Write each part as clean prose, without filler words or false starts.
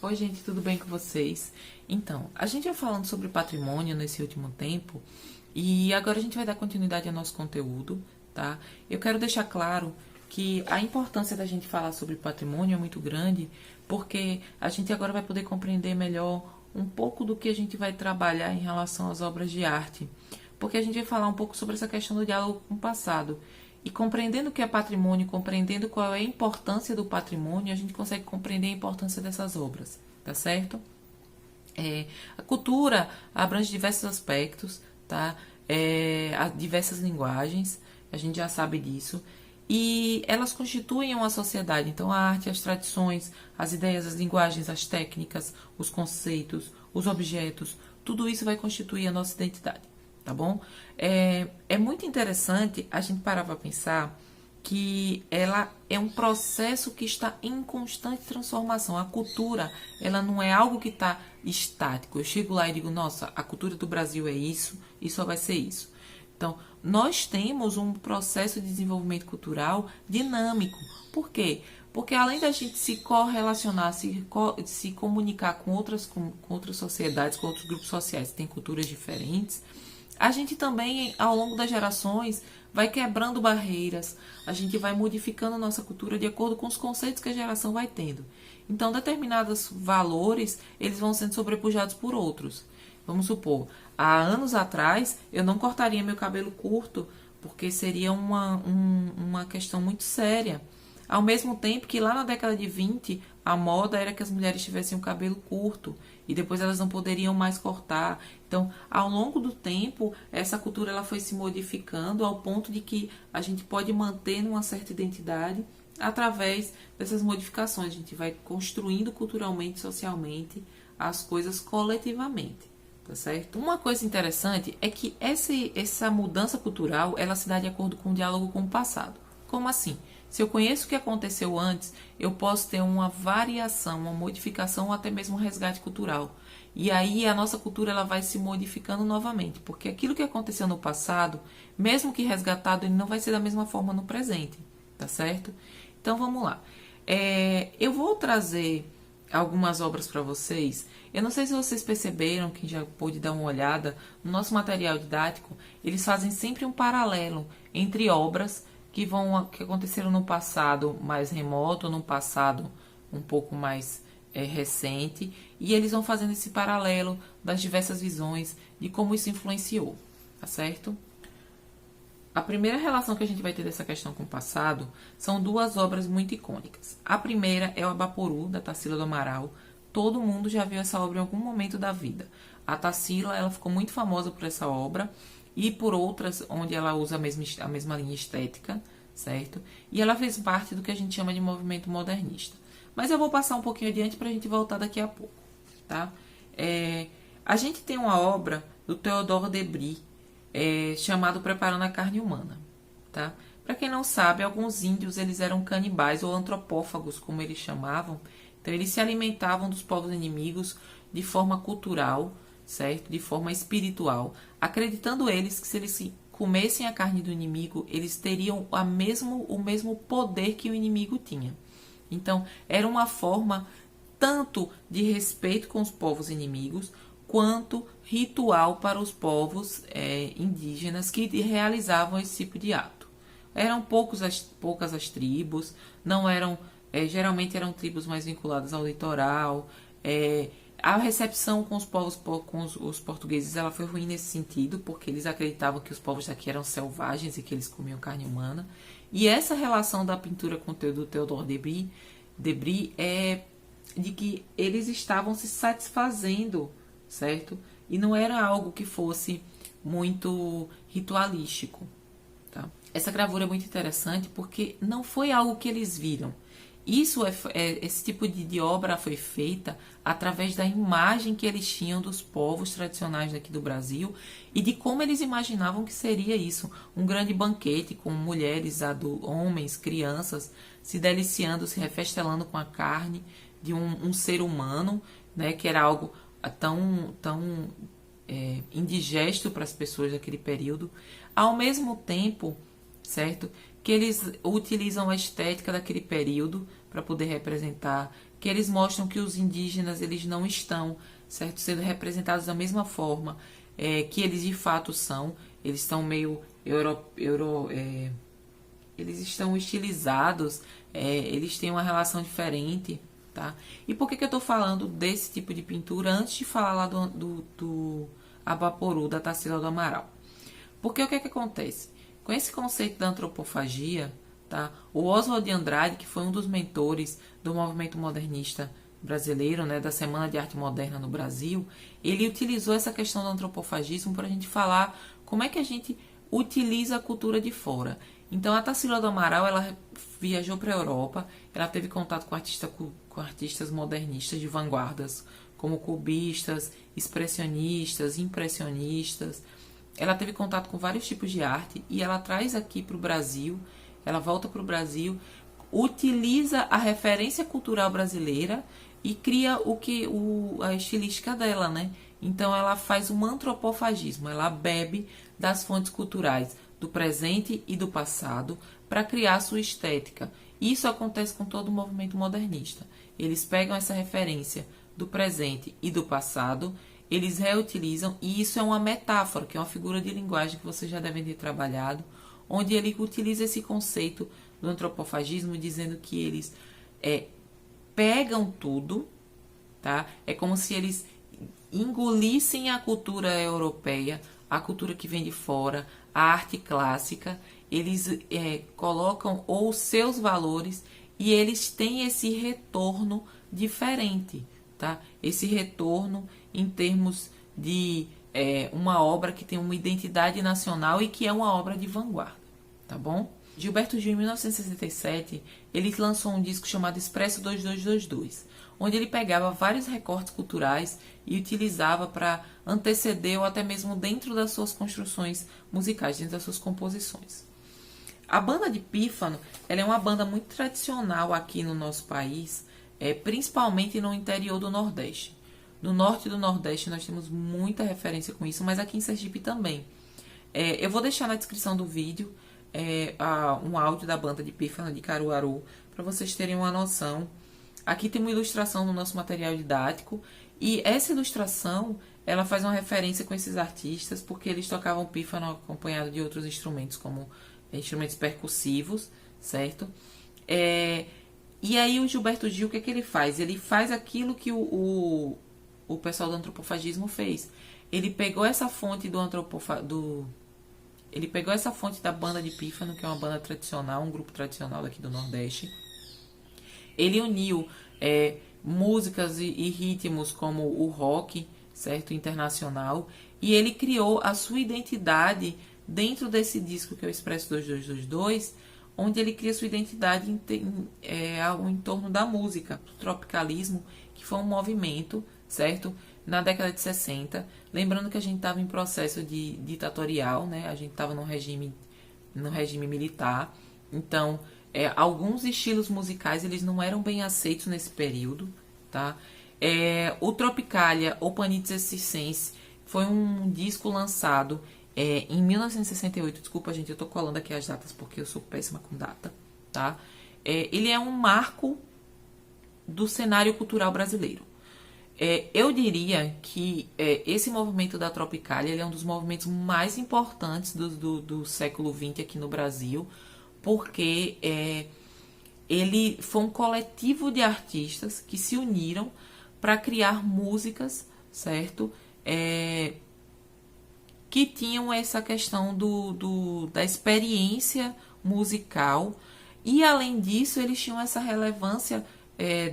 Oi, gente, tudo bem com vocês? Então, a gente vai falando sobre patrimônio nesse último tempo e agora a gente vai dar continuidade ao nosso conteúdo, tá? Eu quero deixar claro que a importância da gente falar sobre patrimônio é muito grande porque a gente agora vai poder compreender melhor um pouco do que a gente vai trabalhar em relação às obras de arte, porque a gente vai falar um pouco sobre essa questão do diálogo com o passado. E compreendendo o que é patrimônio, compreendendo qual é a importância do patrimônio, a gente consegue compreender a importância dessas obras, tá certo? A cultura abrange diversos aspectos, tá? Diversas linguagens, a gente já sabe disso. E elas constituem uma sociedade. Então, a arte, as tradições, as ideias, as linguagens, as técnicas, os conceitos, os objetos, tudo isso vai constituir a nossa identidade, tá bom? É muito interessante a gente parar para pensar que ela é um processo que está em constante transformação. A cultura, ela não é algo que está estático. Eu chego lá e digo, nossa, a cultura do Brasil é isso e só vai ser isso. Então, nós temos um processo de desenvolvimento cultural dinâmico. Por quê? Porque além da gente se correlacionar, se comunicar com outras sociedades, com outros grupos sociais que têm culturas diferentes, a gente também, ao longo das gerações, vai quebrando barreiras, a gente vai modificando nossa cultura de acordo com os conceitos que a geração vai tendo. Então, determinados valores, eles vão sendo sobrepujados por outros. Vamos supor, há anos atrás, eu não cortaria meu cabelo curto, porque seria uma questão muito séria. Ao mesmo tempo que lá na década de 20, a moda era que as mulheres tivessem o cabelo curto e depois elas não poderiam mais cortar. Então, ao longo do tempo, essa cultura ela foi se modificando ao ponto de que a gente pode manter uma certa identidade através dessas modificações. A gente vai construindo culturalmente, socialmente, as coisas coletivamente. Tá certo? Uma coisa interessante é que essa mudança cultural ela se dá de acordo com o diálogo com o passado. Como assim? Se eu conheço o que aconteceu antes, eu posso ter uma variação, uma modificação ou até mesmo um resgate cultural. E aí a nossa cultura ela vai se modificando novamente, porque aquilo que aconteceu no passado, mesmo que resgatado, ele não vai ser da mesma forma no presente, tá certo? Então vamos lá. Eu vou trazer algumas obras para vocês. Eu não sei se vocês perceberam, quem já pôde dar uma olhada, no nosso material didático, eles fazem sempre um paralelo entre obras que aconteceram no passado mais remoto, no passado um pouco mais recente, e eles vão fazendo esse paralelo das diversas visões de como isso influenciou, tá certo? A primeira relação que a gente vai ter dessa questão com o passado são duas obras muito icônicas. A primeira é o Abaporu, da Tarsila do Amaral. Todo mundo já viu essa obra em algum momento da vida. A Tarsila ela ficou muito famosa por essa obra e por outras onde ela usa a mesma linha estética, certo? E ela fez parte do que a gente chama de movimento modernista. Mas eu vou passar um pouquinho adiante para a gente voltar daqui a pouco, tá? A gente tem uma obra do Théodore Debry, chamado Preparando a Carne Humana, tá? Para quem não sabe, alguns índios eles eram canibais ou antropófagos, como eles chamavam. Então eles se alimentavam dos povos inimigos de forma cultural, certo? De forma espiritual, acreditando eles que se eles comessem a carne do inimigo, eles teriam o mesmo poder que o inimigo tinha. Então era uma forma tanto de respeito com os povos inimigos, quanto ritual para os povos indígenas que realizavam esse tipo de ato. Eram poucas as tribos, não eram geralmente eram tribos mais vinculadas ao litoral. A recepção com os portugueses ela foi ruim nesse sentido, porque eles acreditavam que os povos daqui eram selvagens e que eles comiam carne humana. E essa relação da pintura com do Théodore Debry é de que eles estavam se satisfazendo, certo? E não era algo que fosse muito ritualístico, tá? Essa gravura é muito interessante porque não foi algo que eles viram. Esse tipo de obra foi feita através da imagem que eles tinham dos povos tradicionais daqui do Brasil e de como eles imaginavam que seria isso. Um grande banquete com mulheres, homens, crianças se deliciando, se refestelando com a carne de um ser humano, né, que era algo tão indigesto para as pessoas daquele período, ao mesmo tempo, certo, que eles utilizam a estética daquele período para poder representar que eles mostram que os indígenas eles não estão, certo, sendo representados da mesma forma que eles de fato são. Eles estão meio eles estão estilizados, eles têm uma relação diferente, tá? E por que eu tô falando desse tipo de pintura antes de falar lá do Abaporu, da Tarsila do Amaral? Porque o que acontece? Com esse conceito da antropofagia, tá? O Oswald de Andrade, que foi um dos mentores do movimento modernista brasileiro, né, da Semana de Arte Moderna no Brasil, ele utilizou essa questão do antropofagismo para a gente falar como é que a gente utiliza a cultura de fora. Então, a Tarsila do Amaral, ela viajou para a Europa, ela teve contato com artistas modernistas de vanguardas, como cubistas, expressionistas, impressionistas. Ela teve contato com vários tipos de arte e ela traz aqui para o Brasil, ela volta para o Brasil, utiliza a referência cultural brasileira e cria a estilística dela, né? Então ela faz um antropofagismo, ela bebe das fontes culturais do presente e do passado para criar sua estética. Isso acontece com todo o movimento modernista. Eles pegam essa referência do presente e do passado, eles reutilizam, e isso é uma metáfora, que é uma figura de linguagem que vocês já devem ter trabalhado, onde ele utiliza esse conceito do antropofagismo, dizendo que eles pegam tudo, tá? É como se eles engolissem a cultura europeia, a cultura que vem de fora, a arte clássica, eles colocam os seus valores e eles têm esse retorno diferente, tá? Esse retorno em termos de uma obra que tem uma identidade nacional e que é uma obra de vanguarda, tá bom? Gilberto Gil, em 1967, ele lançou um disco chamado Expresso 2222, onde ele pegava vários recortes culturais e utilizava para anteceder ou até mesmo dentro das suas construções musicais, dentro das suas composições. A banda de pífano, ela é uma banda muito tradicional aqui no nosso país, principalmente no interior do Nordeste. No norte do Nordeste nós temos muita referência com isso, mas aqui em Sergipe também. Eu vou deixar na descrição do vídeo um áudio da banda de pífano de Caruaru, para vocês terem uma noção. Aqui tem uma ilustração no nosso material didático, e essa ilustração, ela faz uma referência com esses artistas, porque eles tocavam pífano acompanhado de outros instrumentos, como instrumentos percussivos, certo? E aí o Gilberto Gil, o que ele faz? Ele faz aquilo que o pessoal do antropofagismo fez. Ele pegou essa fonte Ele pegou essa fonte da banda de pífano, que é uma banda tradicional, um grupo tradicional daqui do Nordeste. Ele uniu músicas e ritmos como o rock, certo, internacional, e ele criou a sua identidade dentro desse disco que é o Expresso 2222, onde ele cria sua identidade em torno da música, do tropicalismo, que foi um movimento, certo, na década de 60, lembrando que a gente estava em processo de ditatorial, né? A gente estava no regime militar, então alguns estilos musicais eles não eram bem aceitos nesse período, tá? O Tropicalia, ou Panizza Circense, foi um disco lançado em 1968, desculpa gente, eu tô colando aqui as datas porque eu sou péssima com data, tá? Ele é um marco do cenário cultural brasileiro. Eu diria que esse movimento da Tropicalia ele é um dos movimentos mais importantes do século XX aqui no Brasil, porque ele foi um coletivo de artistas que se uniram para criar músicas, certo? Que tinham essa questão da experiência musical, e além disso eles tinham essa relevância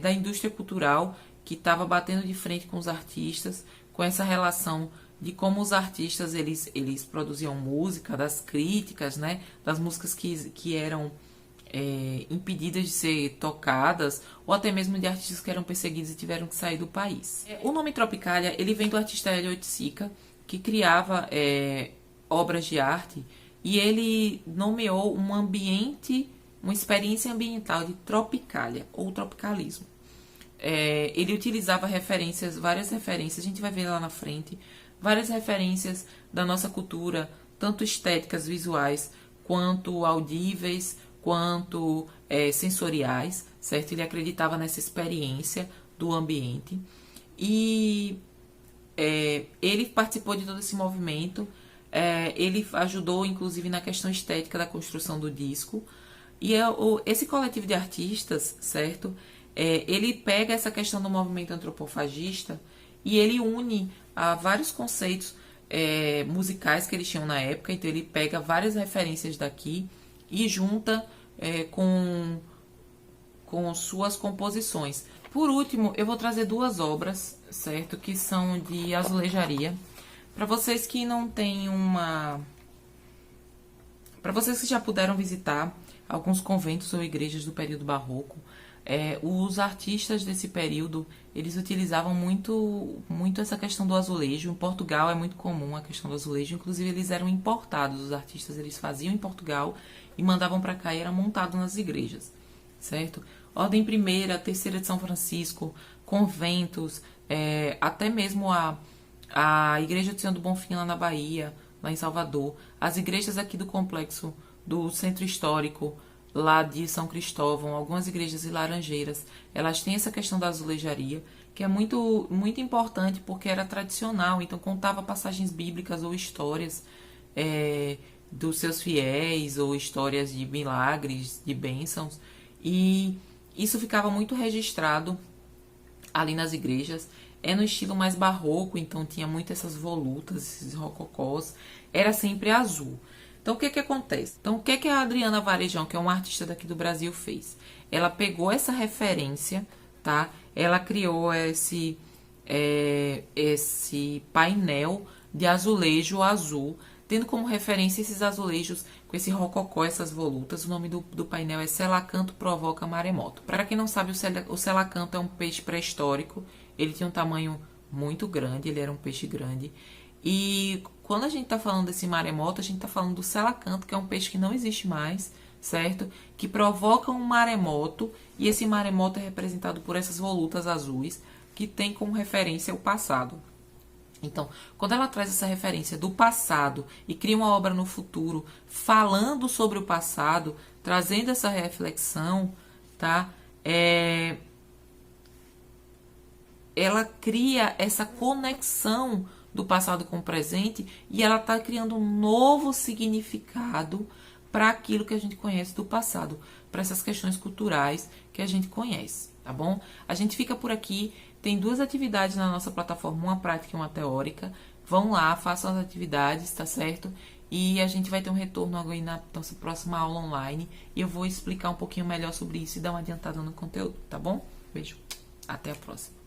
da indústria cultural, que estava batendo de frente com os artistas, com essa relação de como os artistas eles produziam música, das críticas, né, das músicas que eram impedidas de ser tocadas, ou até mesmo de artistas que eram perseguidos e tiveram que sair do país. O nome Tropicalia ele vem do artista Hélio Oiticica, que criava obras de arte, e ele nomeou um ambiente, uma experiência ambiental de Tropicalia, ou tropicalismo. Ele utilizava várias referências, a gente vai ver lá na frente, várias referências da nossa cultura, tanto estéticas, visuais, quanto audíveis, quanto sensoriais, certo? Ele acreditava nessa experiência do ambiente e ele participou de todo esse movimento. Ele ajudou, inclusive, na questão estética da construção do disco. E esse coletivo de artistas, certo? Ele pega essa questão do movimento antropofagista e ele une a vários conceitos musicais que eles tinham na época. Então ele pega várias referências daqui e junta com suas composições. Por último, eu vou trazer duas obras, certo? Que são de azulejaria. Para vocês que não têm Para vocês que já puderam visitar alguns conventos ou igrejas do período barroco, os artistas desse período, eles utilizavam muito essa questão do azulejo. Em Portugal é muito comum a questão do azulejo, inclusive eles eram importados, os artistas eles faziam em Portugal e mandavam para cá e era montado nas igrejas, certo? Ordem Primeira, Terceira de São Francisco, conventos, até mesmo a Igreja do Senhor do Bonfim lá na Bahia, lá em Salvador, as igrejas aqui do complexo do Centro Histórico, lá de São Cristóvão, algumas igrejas e laranjeiras, elas têm essa questão da azulejaria, que é muito, muito importante porque era tradicional, então contava passagens bíblicas ou histórias dos seus fiéis, ou histórias de milagres, de bênçãos, e isso ficava muito registrado ali nas igrejas. É no estilo mais barroco, então tinha muito essas volutas, esses rococós, era sempre azul. Então, o que acontece? Então, o que a Adriana Varejão, que é uma artista daqui do Brasil, fez? Ela pegou essa referência, tá? Ela criou esse painel de azulejo azul, tendo como referência esses azulejos com esse rococó, essas volutas. O nome do painel é Selacanto Provoca Maremoto. Para quem não sabe, o selacanto é um peixe pré-histórico. Ele tinha um tamanho muito grande, ele era um peixe grande. E quando a gente está falando desse maremoto, a gente está falando do selacanto, que é um peixe que não existe mais, certo? Que provoca um maremoto, e esse maremoto é representado por essas volutas azuis, que tem como referência o passado. Então, quando ela traz essa referência do passado e cria uma obra no futuro, falando sobre o passado, trazendo essa reflexão, tá? Ela cria essa conexão do passado com o presente e ela está criando um novo significado para aquilo que a gente conhece do passado, para essas questões culturais que a gente conhece, tá bom? A gente fica por aqui, tem 2 atividades na nossa plataforma, uma prática e uma teórica. Vão lá, façam as atividades, tá certo? E a gente vai ter um retorno agora na nossa próxima aula online e eu vou explicar um pouquinho melhor sobre isso e dar uma adiantada no conteúdo, tá bom? Beijo, até a próxima.